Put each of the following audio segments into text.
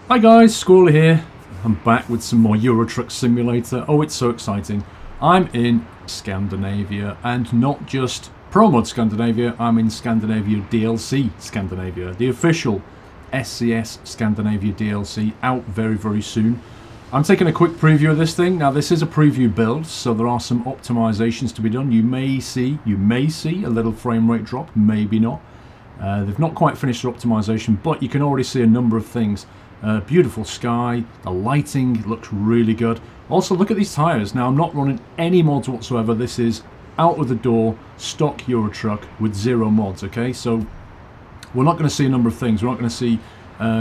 Hi guys, Squally here. I'm back with some more Euro Truck Simulator. Oh, it's so exciting. I'm in Scandinavia, and not just Pro Mod Scandinavia, I'm in Scandinavia DLC Scandinavia. The official SCS Scandinavia DLC, out very, very soon. I'm taking a quick preview of this thing. Now, this is a preview build, so there are some optimizations to be done. You may see a little frame rate drop, maybe not. They've not quite finished their optimization, but you can already see a number of things. Beautiful sky, the lighting looks really good. Also, look at these tyres. Now, I'm not running any mods whatsoever. This is out of the door, stock Euro Truck with zero mods, okay? So, we're not going to see a number of things. We're not going to see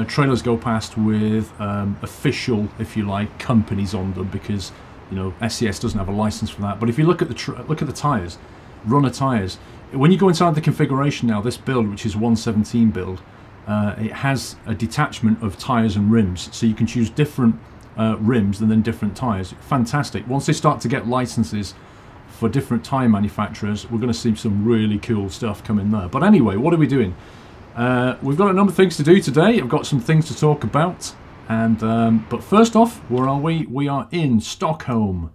trailers go past with official, if you like, companies on them, because, you know, SCS doesn't have a license for that. But if you look at the tyres, runner tyres, when you go inside the configuration now, this build, which is 117 build, it has a detachment of tyres and rims, so you can choose different rims and then different tyres. Fantastic. Once they start to get licenses for different tyre manufacturers, we're going to see some really cool stuff coming there. But anyway, what are we doing? We've got a number of things to do today. I've got some things to talk about, and but first off, where are we? We are in Stockholm,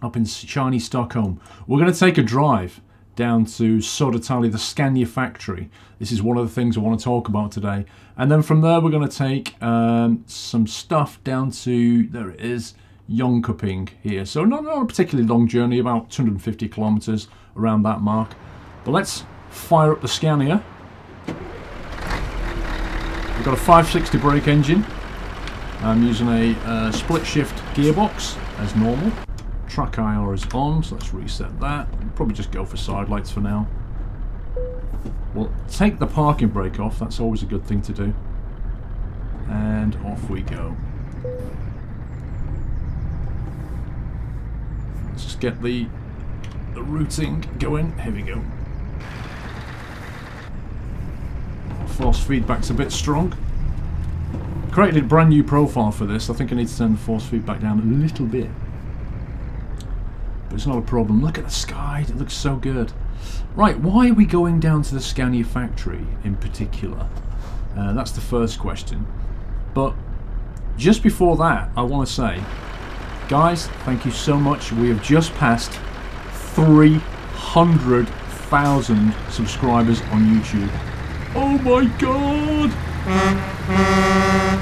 up in shiny Stockholm. We're going to take a drive down to Södertälje, the Scania factory. This is one of the things I want to talk about today. And then from there we're going to take some stuff down to, there it is, Jönköping here. So not a particularly long journey, about 250 kilometers around that mark. But let's fire up the Scania. We've got a 560 brake engine. I'm using a split shift gearbox as normal. Track IR is on, so let's reset that. Probably just go for side lights for now. We'll take the parking brake off, that's always a good thing to do. And off we go. Let's just get the routing going. Here we go. Force feedback's a bit strong. Created a brand new profile for this. I think I need to turn the force feedback down a little bit. But it's not a problem. Look at the sky, it looks so good. Right, why are we going down to the Scania factory in particular? That's the first question. But just before that, I want to say, guys, thank you so much. We have just passed 300,000 subscribers on YouTube. Oh my god!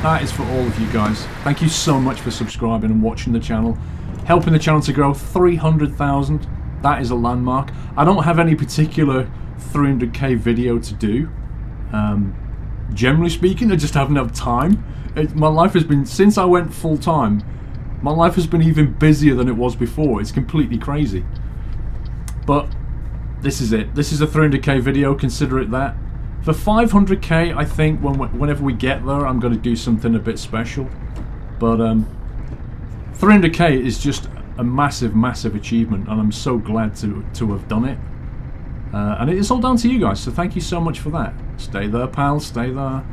That is for all of you guys. Thank you so much for subscribing and watching the channel. Helping the channel to grow. 300,000. That is a landmark. I don't have any particular 300k video to do. Generally speaking, I just haven't had time. My life has been, since I went full time, my life has been even busier than it was before. It's completely crazy. But this is it. This is a 300k video. Consider it that. For 500k, I think whenever we get there, I'm going to do something a bit special. But 300k is just a massive, massive achievement, and I'm so glad to have done it. And it's all down to you guys, so thank you so much for that. Stay there, pal, stay there.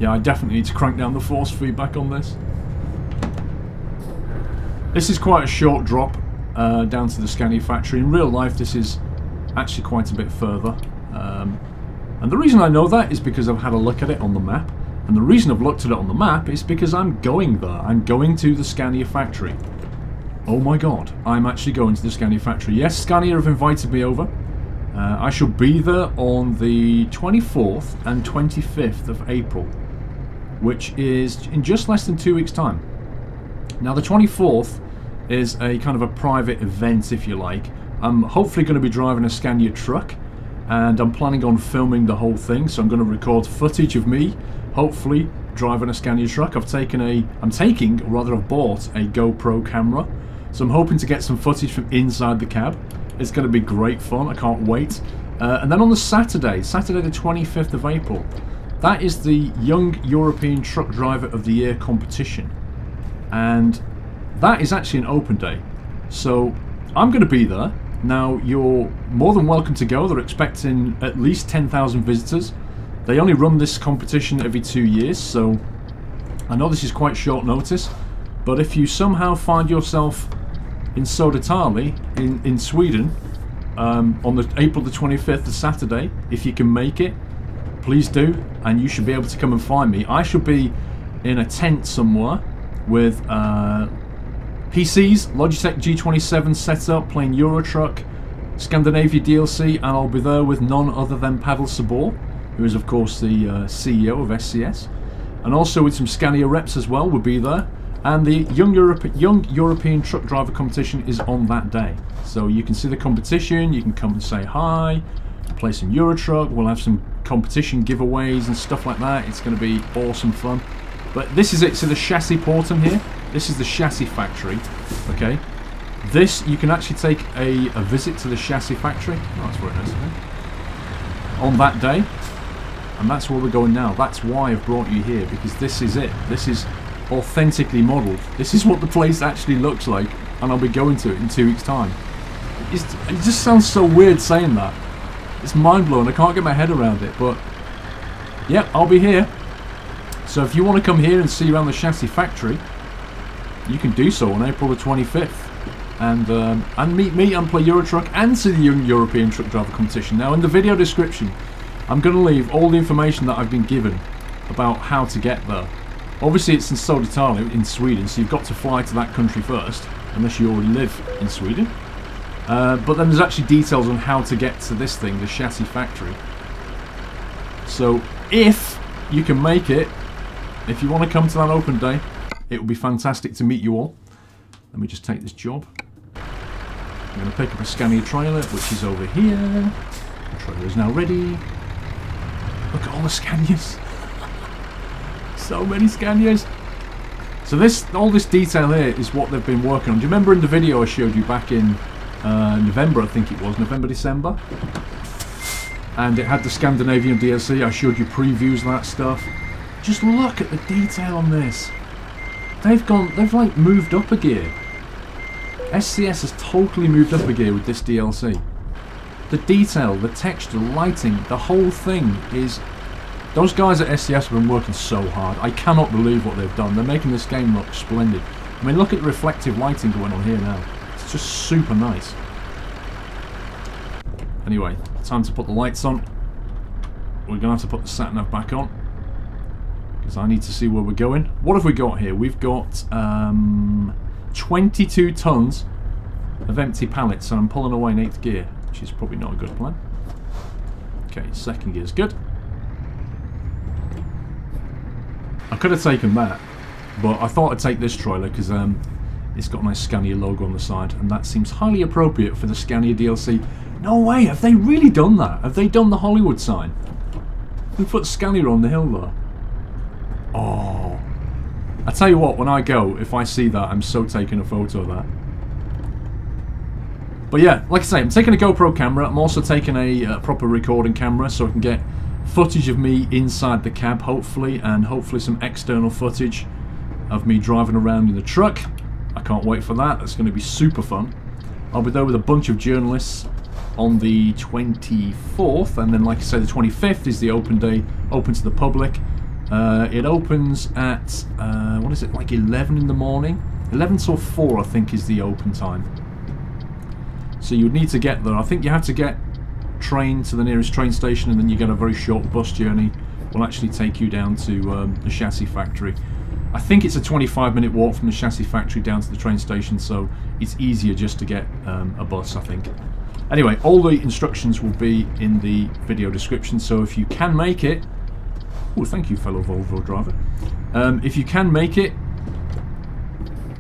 Yeah, I definitely need to crank down the force feedback on this. This is quite a short drop down to the Scania factory. In real life, this is actually quite a bit further. And the reason I know that is because I've had a look at it on the map. And the reason I've looked at it on the map is because I'm going there. I'm going to the Scania factory. Oh my god, I'm actually going to the Scania factory. Yes, Scania have invited me over. I shall be there on the 24th and 25th of April, which is in just less than 2 weeks' time. Now, the 24th is a kind of a private event, if you like. I'm hopefully going to be driving a Scania truck, and I'm planning on filming the whole thing, so I'm going to record footage of me hopefully driving a Scania truck. I've bought a GoPro camera, so I'm hoping to get some footage from inside the cab. It's going to be great fun, I can't wait. And then on the Saturday the 25th of April, that is the Young European Truck Driver of the Year competition. And that is actually an open day. So I'm going to be there. Now, you're more than welcome to go. They're expecting at least 10,000 visitors. They only run this competition every 2 years, so I know this is quite short notice, but if you somehow find yourself in Södertälje in Sweden on April the 25th, the Saturday, if you can make it, please do, and you should be able to come and find me. I should be in a tent somewhere with PCs, Logitech G27 set up, playing Euro Truck, Scandinavia DLC, and I'll be there with none other than Pavel Sabor, who is of course the CEO of SCS, and also with some Scania reps as well will be there. And the Young European Truck Driver competition is on that day. So you can see the competition, you can come and say hi, play some Euro Truck, we'll have some competition giveaways and stuff like that. It's going to be awesome fun. But this is it, so the chassis portum here, this is the chassis factory, okay? This, you can actually take a visit to the chassis factory. Oh, that's very nice, okay? On that day, and that's where we're going now. That's why I've brought you here, because this is it. This is authentically modelled. This is what the place actually looks like, and I'll be going to it in 2 weeks' time. It just sounds so weird saying that. It's mind-blowing. I can't get my head around it, but yeah, I'll be here. So if you want to come here and see around the chassis factory, you can do so on April the 25th. And meet me and play Euro Truck and see the Young European Truck Driver competition. Now in the video description, I'm going to leave all the information that I've been given about how to get there. Obviously it's in Södertälje in Sweden, so you've got to fly to that country first, unless you already live in Sweden. But then there's actually details on how to get to this thing, the chassis factory. So if you can make it, if you want to come to that open day, it would be fantastic to meet you all. Let me just take this job. I'm going to pick up a Scania trailer, which is over here. The trailer is now ready. Look at all the Scanias. So many Scanias. So all this detail here is what they've been working on. Do you remember in the video I showed you back in November, I think it was, November, December? And it had the Scandinavian DLC. I showed you previews of that stuff. Just look at the detail on this. They've like moved up a gear. SCS has totally moved up a gear with this DLC. The detail, the texture, the lighting, the whole thing is... Those guys at SCS have been working so hard. I cannot believe what they've done. They're making this game look splendid. I mean, look at the reflective lighting going on here now. It's just super nice. Anyway, time to put the lights on. We're going to have to put the sat-nav back on, because I need to see where we're going. What have we got here? We've got 22 tons of empty pallets, and I'm pulling away in 8th gear, which is probably not a good plan. Okay, 2nd gear is good. I could have taken that, but I thought I'd take this trailer because it's got a nice Scania logo on the side, and that seems highly appropriate for the Scania DLC. No way, have they really done that? Have they done the Hollywood sign? They put Scania on the hill there. Oh, I tell you what, when I go, if I see that, I'm so taking a photo of that. But yeah, like I say, I'm taking a GoPro camera. I'm also taking a proper recording camera, so I can get footage of me inside the cab, hopefully, and hopefully some external footage of me driving around in the truck. I can't wait for that. That's going to be super fun. I'll be there with a bunch of journalists on the 24th, and then, like I said, the 25th is the open day, open to the public. It opens at, what is it, like 11 in the morning? 11 till 4, I think, is the open time. So you would need to get there. I think you have to get train to the nearest train station, and then you get a very short bus journey. Will actually take you down to the chassis factory. I think it's a 25-minute walk from the chassis factory down to the train station, so it's easier just to get a bus, I think. Anyway, all the instructions will be in the video description, so if you can make it... Oh, thank you, fellow Volvo driver. If you can make it,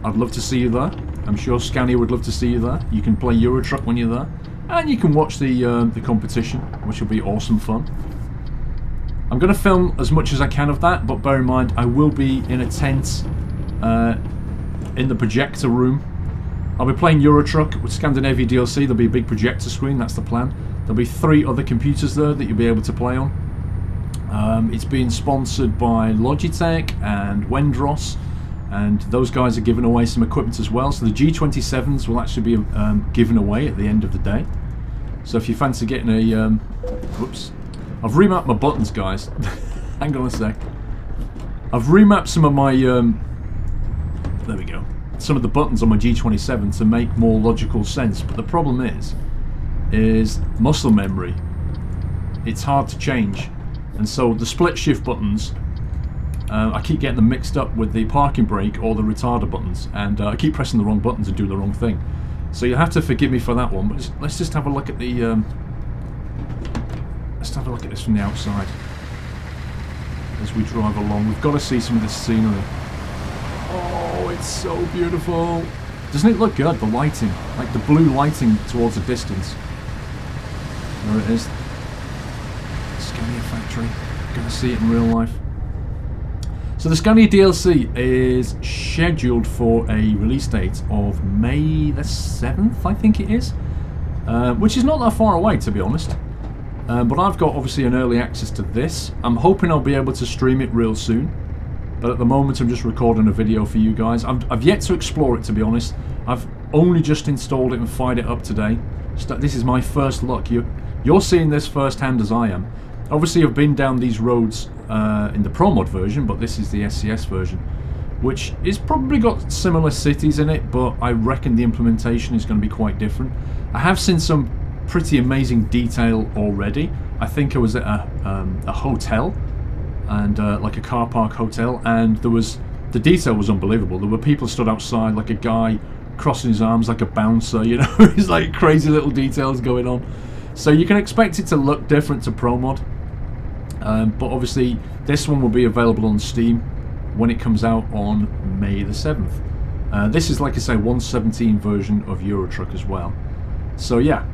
I'd love to see you there. I'm sure Scania would love to see you there. You can play Euro Truck when you're there, and you can watch the competition, which will be awesome fun. I'm going to film as much as I can of that, but bear in mind I will be in a tent in the projector room. I'll be playing Euro Truck with Scandinavia DLC. There'll be a big projector screen, that's the plan. There'll be 3 other computers there that you'll be able to play on. It's being sponsored by Logitech and Wendros, and those guys are giving away some equipment as well. So the G27s will actually be given away at the end of the day. So if you fancy getting a... whoops. I've remapped my buttons, guys. Hang on a sec. I've remapped some of my... there we go. Some of the buttons on my G27 to make more logical sense. But the problem is muscle memory. It's hard to change. And so the split shift buttons, I keep getting them mixed up with the parking brake or the retarder buttons, and I keep pressing the wrong buttons and doing the wrong thing. So you'll have to forgive me for that one. But let's just have a look at the. Let's have a look at this from the outside as we drive along. We've got to see some of this scenery. Oh, it's so beautiful! Doesn't it look good? The lighting, like the blue lighting towards the distance. There it is. Scania factory. Gonna see it in real life. So the Scania DLC is scheduled for a release date of May the 7th, I think it is, which is not that far away, to be honest. But I've got obviously an early access to this. I'm hoping I'll be able to stream it real soon, but at the moment I'm just recording a video for you guys. I've yet to explore it, to be honest. I've only just installed it and fired it up today. This is my first look. You're seeing this firsthand as I am. Obviously I've been down these roads in the Pro Mod version, but this is the SCS version, which is probably got similar cities in it, but I reckon the implementation is going to be quite different. I have seen some pretty amazing detail already. I think I was at a hotel, and like a car park hotel, and the detail was unbelievable. There were people stood outside, like a guy crossing his arms like a bouncer, you know. It's like crazy little details going on. So you can expect it to look different to Pro Mod. But obviously this one will be available on Steam when it comes out on May the 7th. This is, like I say, 1.17 version of Eurotruck as well. So yeah,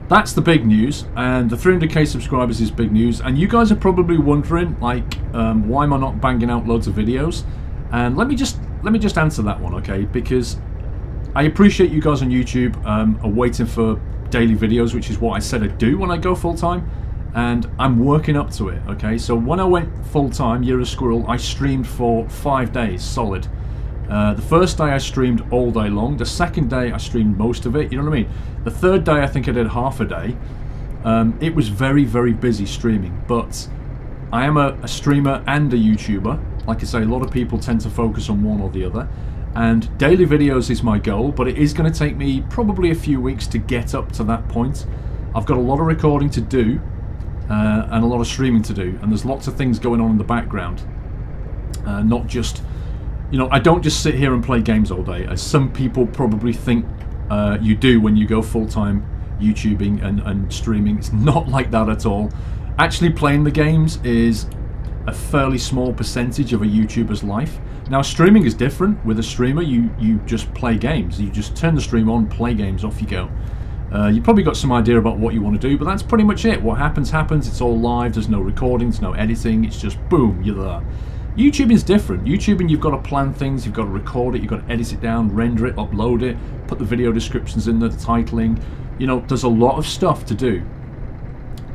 that's the big news, and the 300k subscribers is big news. And you guys are probably wondering, like, why am I not banging out loads of videos? And let me just answer that one, okay? Because I appreciate you guys on YouTube are waiting for daily videos, which is what I said I'd do when I go full time. And I'm working up to it, okay? So when I went full-time, Year of Squirrel, I streamed for 5 days, solid. The first day I streamed all day long. The second day I streamed most of it, you know what I mean? The third day I think I did half a day. It was very, very busy streaming, but I am a streamer and a YouTuber. Like I say, a lot of people tend to focus on one or the other. And daily videos is my goal, but it is going to take me probably a few weeks to get up to that point. I've got a lot of recording to do. And a lot of streaming to do, and there's lots of things going on in the background. Not just, you know, I don't just sit here and play games all day, as some people probably think you do when you go full-time YouTubing and streaming. It's not like that at all. Actually playing the games is a fairly small percentage of a YouTuber's life. Now streaming is different. With a streamer, you just play games. You just turn the stream on, play games, off you go. You probably got some idea about what you want to do, but that's pretty much it. What happens, happens. It's all live. There's no recordings, no editing. It's just boom, you're there. YouTube is different. YouTubing, you've got to plan things. You've got to record it. You've got to edit it down, render it, upload it, put the video descriptions in there, the titling. You know, there's a lot of stuff to do.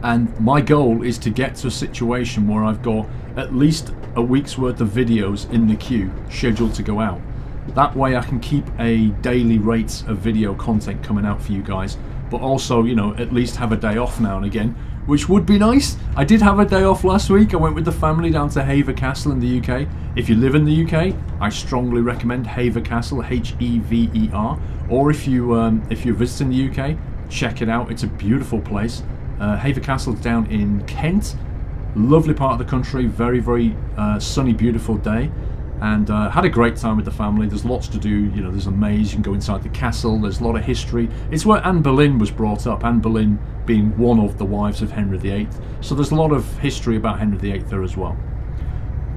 And my goal is to get to a situation where I've got at least a week's worth of videos in the queue scheduled to go out. That way I can keep a daily rate of video content coming out for you guys, but also, you know, at least have a day off now and again, which would be nice. I did have a day off last week. I went with the family down to Hever Castle in the UK. If you live in the UK, I strongly recommend Hever Castle, H-E-V-E-R, or if you're visiting the UK, check it out. It's a beautiful place. Hever Castle's down in Kent. Lovely part of the country, very, very sunny, beautiful day. And had a great time with the family. There's lots to do, you know, there's a maze, you can go inside the castle, there's a lot of history. It's where Anne Boleyn was brought up, Anne Boleyn being one of the wives of Henry VIII. So there's a lot of history about Henry VIII there as well.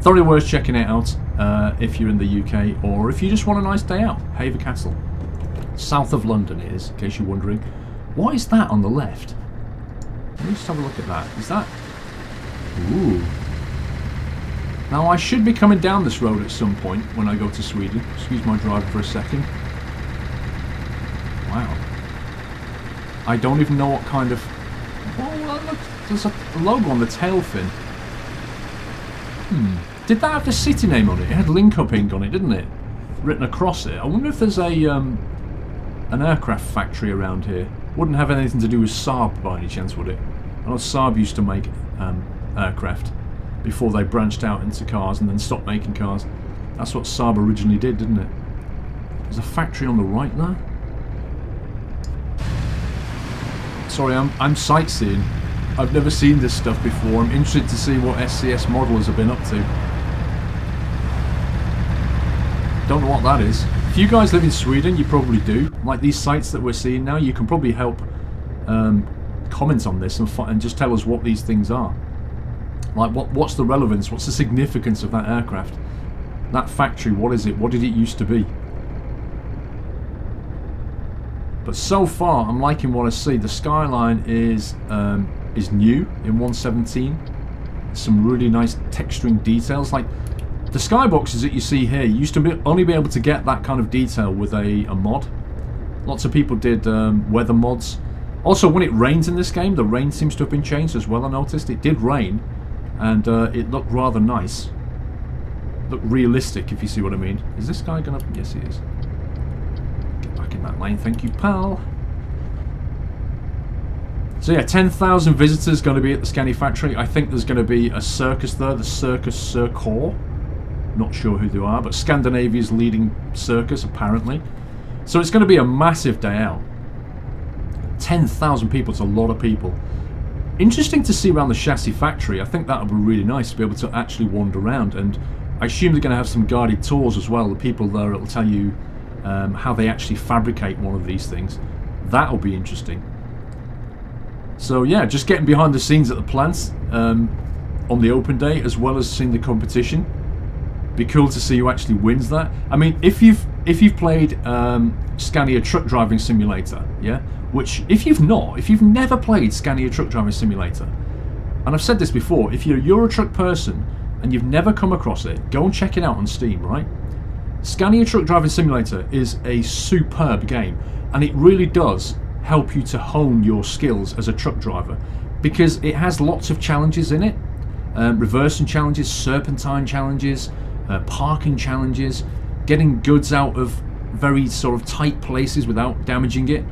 Thoroughly worth checking it out if you're in the UK, or if you just want a nice day out. Hever Castle. South of London it is, in case you're wondering. What is that on the left? Let me just have a look at that. Is that... Ooh. Now I should be coming down this road at some point when I go to Sweden. Excuse my drive for a second. Wow. I don't even know what kind of... Oh, look, there's a logo on the tail fin. Did that have the city name on it? It had Link Up ink on it, didn't it? Written across it. I wonder if there's a an aircraft factory around here. Wouldn't have anything to do with Saab by any chance, would it? I know Saab used to make aircraft before they branched out into cars and then stopped making cars. That's what Saab originally did, didn't it? There's a factory on the right there. Sorry, I'm sightseeing. I've never seen this stuff before. I'm interested to see what SCS modelers have been up to. Don't know what that is. If you guys live in Sweden, you probably do. Like these sites that we're seeing now, you can probably help comment on this and just tell us what these things are. Like what's the relevance? What's the significance of that aircraft? That factory, what is it? What did it used to be? But so far, I'm liking what I see. The skyline is new in 117. Some really nice texturing details. Like the skyboxes that you see here, you used to only be able to get that kind of detail with a mod. Lots of people did weather mods. Also, when it rains in this game, the rain seems to have been changed as well. I noticed it did rain, and it looked rather nice. Looked realistic, if you see what I mean. Is this guy gonna? Yes, he is. In that lane, thank you, pal. So yeah, 10,000 visitors going to be at the Scania factory. I think there's going to be a circus there, the Circus Circor. Not sure who they are, but Scandinavia's leading circus apparently. So it's going to be a massive day out. 10,000 people, it's a lot of people. Interesting to see around the chassis factory. I think that would be really nice to be able to actually wander around, and I assume they're going to have some guided tours as well. The people there will tell you how they actually fabricate one of these things. That'll be interesting. So yeah, just getting behind the scenes at the plants on the open day, as well as seeing the competition. Be cool to see who actually wins that. I mean, if you've played Scania Truck Driving Simulator, yeah, which if you've never played Scania Truck Driving Simulator, and I've said this before, if you're a Eurotruck person and you've never come across it, go and check it out on Steam, right? Scania Truck Driving Simulator is a superb game, and it really does help you to hone your skills as a truck driver, because it has lots of challenges in it. Reversing challenges, serpentine challenges, parking challenges, getting goods out of very sort of tight places without damaging it.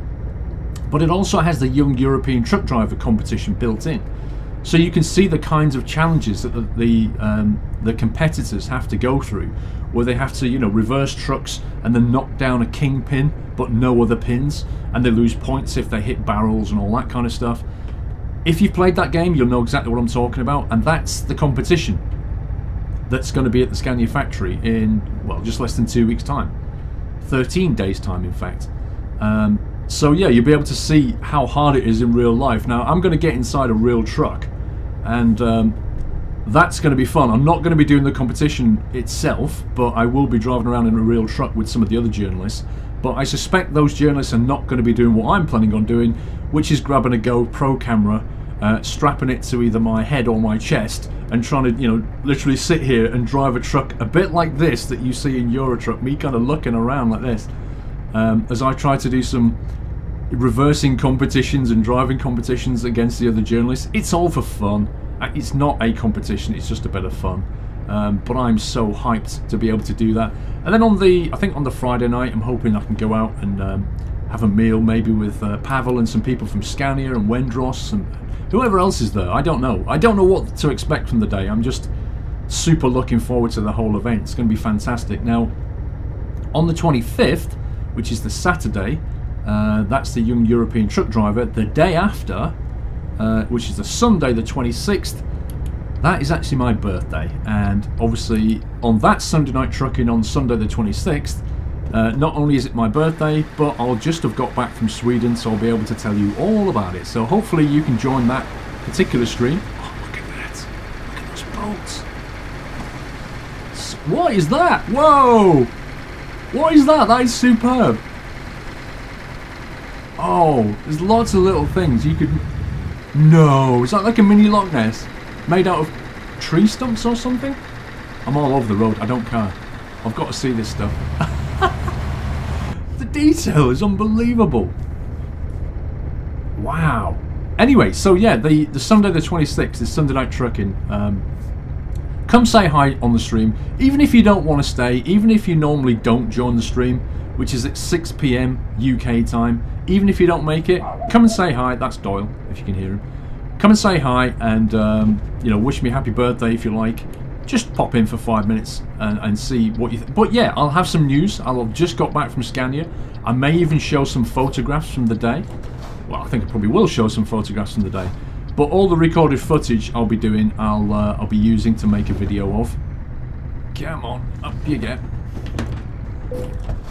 But it also has the Young European Truck Driver competition built in. So you can see the kinds of challenges that the competitors have to go through, where they have to, you know, reverse trucks and then knock down a kingpin but no other pins, and they lose points if they hit barrels and all that kind of stuff. If you've played that game, you'll know exactly what I'm talking about, and that's the competition that's going to be at the Scania factory in, well, just less than 2 weeks' time. 13 days' time, in fact. So yeah, you'll be able to see how hard it is in real life. Now, I'm going to get inside a real truck, and that's going to be fun. I'm not going to be doing the competition itself, but I will be driving around in a real truck with some of the other journalists. But I suspect those journalists are not going to be doing what I'm planning on doing, which is grabbing a GoPro camera, strapping it to either my head or my chest, and trying to, you know, literally sit here and drive a truck a bit like this that you see in Eurotruck, me kind of looking around like this, as I try to do some reversing competitions and driving competitions against the other journalists. It's all for fun. It's not a competition, it's just a bit of fun. But I'm so hyped to be able to do that. And then I think on the Friday night, I'm hoping I can go out and have a meal, maybe with Pavel and some people from Scania and Wendros and whoever else is there. I don't know. I don't know what to expect from the day. I'm just super looking forward to the whole event. It's going to be fantastic. Now, on the 25th, which is the Saturday, that's the Young European Truck Driver. The day after, which is the Sunday, the 26th, that is actually my birthday. And obviously, on that Sunday night trucking on Sunday the 26th, not only is it my birthday, but I'll just have got back from Sweden, so I'll be able to tell you all about it. So hopefully you can join that particular stream. Oh, look at that. Look at those boats. What is that? Whoa! What is that? That is superb. Oh, there's lots of little things you could... No, is that like a mini Loch Ness? Made out of tree stumps or something? I'm all over the road, I don't care. I've got to see this stuff. The detail is unbelievable. Wow. Anyway, so yeah, the Sunday the 26th is Sunday Night Trucking. Come say hi on the stream. Even if you don't want to stay, even if you normally don't join the stream, which is at 6 PM UK time, even if you don't make it, come and say hi. That's Doyle, if you can hear him. Come and say hi and you know, wish me happy birthday if you like. Just pop in for 5 minutes and see what you think. But yeah, I'll have some news. I'll have just got back from Scania. I may even show some photographs from the day. Well, I think I probably will show some photographs from the day. But all the recorded footage I'll be doing, I'll be using to make a video of. Come on, up you get.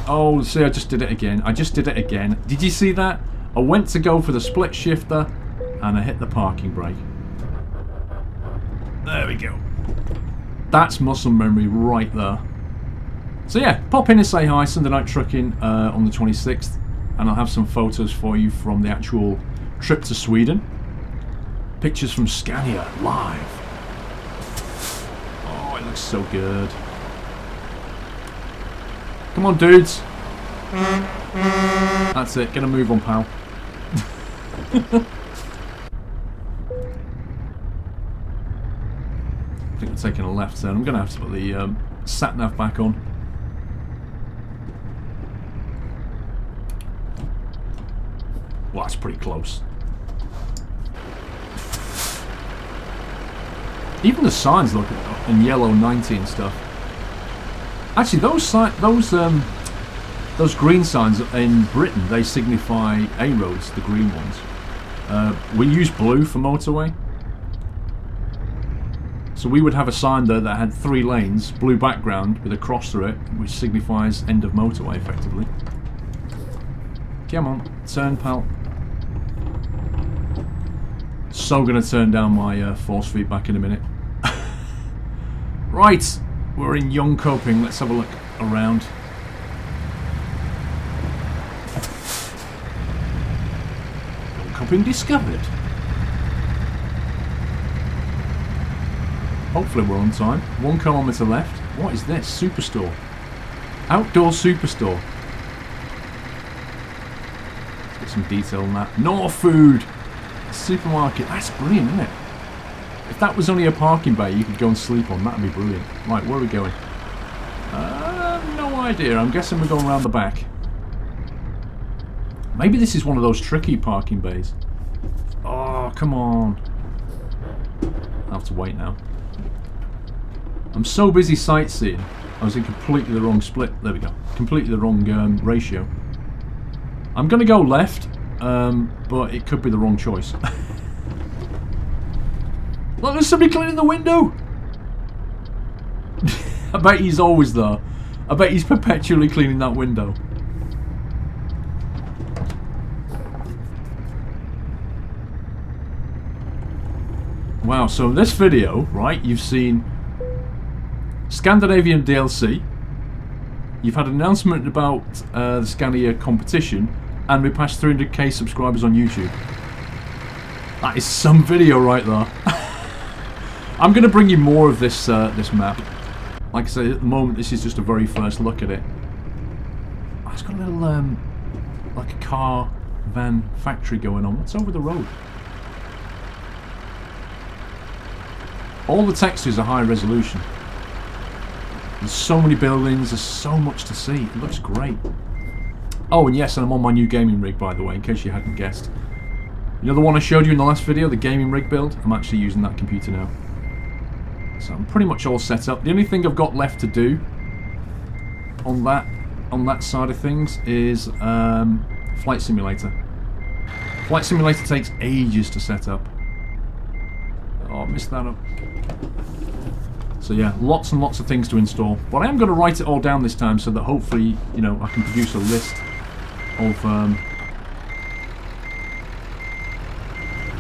Oh, see, I just did it again. I just did it again. Did you see that? I went to go for the split shifter, and I hit the parking brake. There we go. That's muscle memory right there. So yeah, pop in and say hi, Sunday Night Trucking on the 26th, and I'll have some photos for you from the actual trip to Sweden. Pictures from Scania, live. Oh, it looks so good. Come on, dudes. That's it, get a move on, pal. I think we're taking a left turn. I'm going to have to put the sat-nav back on. Well, that's pretty close. Even the signs look in yellow 90 and stuff. Actually, those green signs in Britain, they signify A roads, the green ones. We use blue for motorway. So we would have a sign there that had 3 lanes, blue background with a cross through it, which signifies end of motorway, effectively. Come on, turn, pal. So gonna turn down my force feedback in a minute. Right, we're in Jönköping. Let's have a look around. Jönköping discovered. Hopefully we're on time. 1 kilometre left. What is this? Superstore. Outdoor superstore. Let's get some detail on that. North Food supermarket. That's brilliant, isn't it? If that was only a parking bay you could go and sleep on, that'd be brilliant. Right, where are we going? No idea. I'm guessing we're going around the back. Maybe this is one of those tricky parking bays. Oh, come on. I'll have to wait now. I'm so busy sightseeing. I was in completely the wrong split. There we go. Completely the wrong ratio. I'm going to go left, but it could be the wrong choice. Look, there's somebody cleaning the window! I bet he's always there. I bet he's perpetually cleaning that window. Wow, so in this video, right, you've seen Scandinavian DLC, you've had an announcement about the Scania competition, and we passed 300k subscribers on YouTube. That is some video right there. I'm going to bring you more of this this map. Like I say, at the moment this is just a very first look at it. Oh, it's got a little like a car, van, factory going on. What's over the road? All the textures are high resolution. There's so many buildings, there's so much to see. It looks great. Oh, and yes, and I'm on my new gaming rig, by the way, in case you hadn't guessed. You know the one I showed you in the last video, the gaming rig build? I'm actually using that computer now. So I'm pretty much all set up. The only thing I've got left to do on that side of things is Flight Simulator. Flight Simulator takes ages to set up. Oh, I missed that up. So yeah, lots and lots of things to install. But I am going to write it all down this time so that hopefully, you know, I can produce a list of...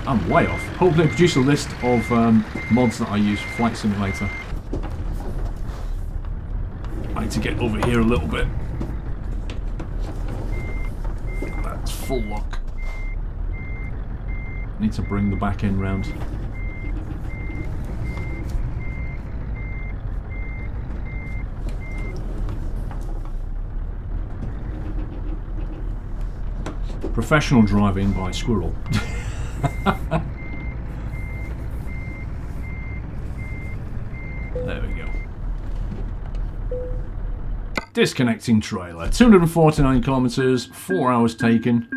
I'm way off. Hopefully I produce a list of mods that I use for Flight Simulator. I need to get over here a little bit. That's full lock. Need to bring the back end round. Professional driving by Squirrel. There we go. Disconnecting trailer. 249 kilometers, 4 hours taken.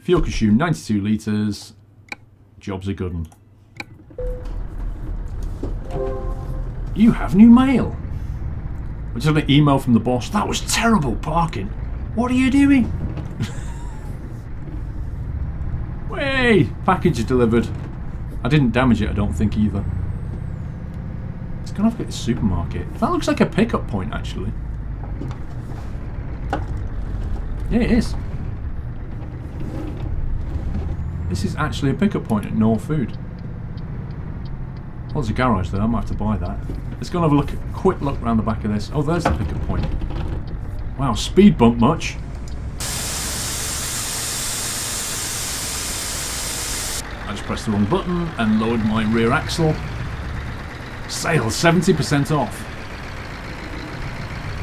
Fuel consumed 92 litres. Job's a good one. You have new mail. I just had an email from the boss. That was terrible parking. What are you doing? Way! Package is delivered. I didn't damage it, I don't think, either. It's gonna have to get the supermarket. That looks like a pickup point, actually. Yeah, it is. This is actually a pickup point at No Food. Well, there's a garage there. I might have to buy that. Let's go and have a look, quick look around the back of this. Oh, there's the pickup point. Wow, speed bump much. I just pressed the wrong button and lowered my rear axle. Sales 70% off.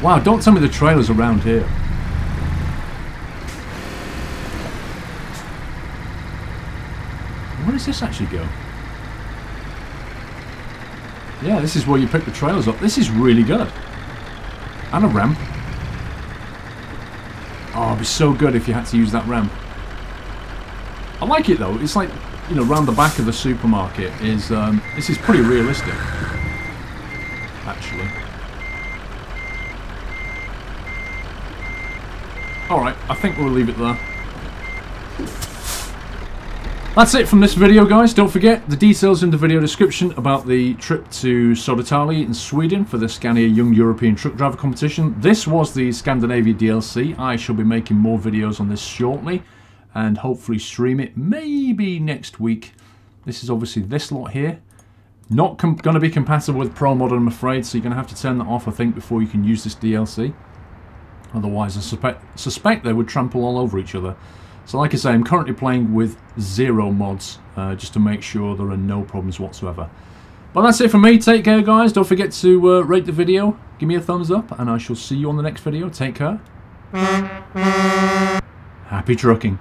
Wow, don't tell me the trailer's around here. Where does this actually go? Yeah, this is where you pick the trailers up. This is really good. And a ramp. Oh, it'd be so good if you had to use that ramp. I like it though. It's like, you know, round the back of the supermarket is, this is pretty realistic. Actually. Alright, I think we'll leave it there. That's it from this video, guys. Don't forget the details in the video description about the trip to Södertälje in Sweden for the Scania Young European Truck Driver Competition. This was the Scandinavia DLC. I shall be making more videos on this shortly and hopefully stream it maybe next week. This is obviously this lot here. Not going to be compatible with Pro Mod, I'm afraid, so you're going to have to turn that off, I think, before you can use this DLC. Otherwise, I suspect they would trample all over each other. So like I say, I'm currently playing with 0 mods, just to make sure there are no problems whatsoever. But that's it from me. Take care, guys. Don't forget to rate the video, give me a thumbs up, and I shall see you on the next video. Take care. Happy trucking.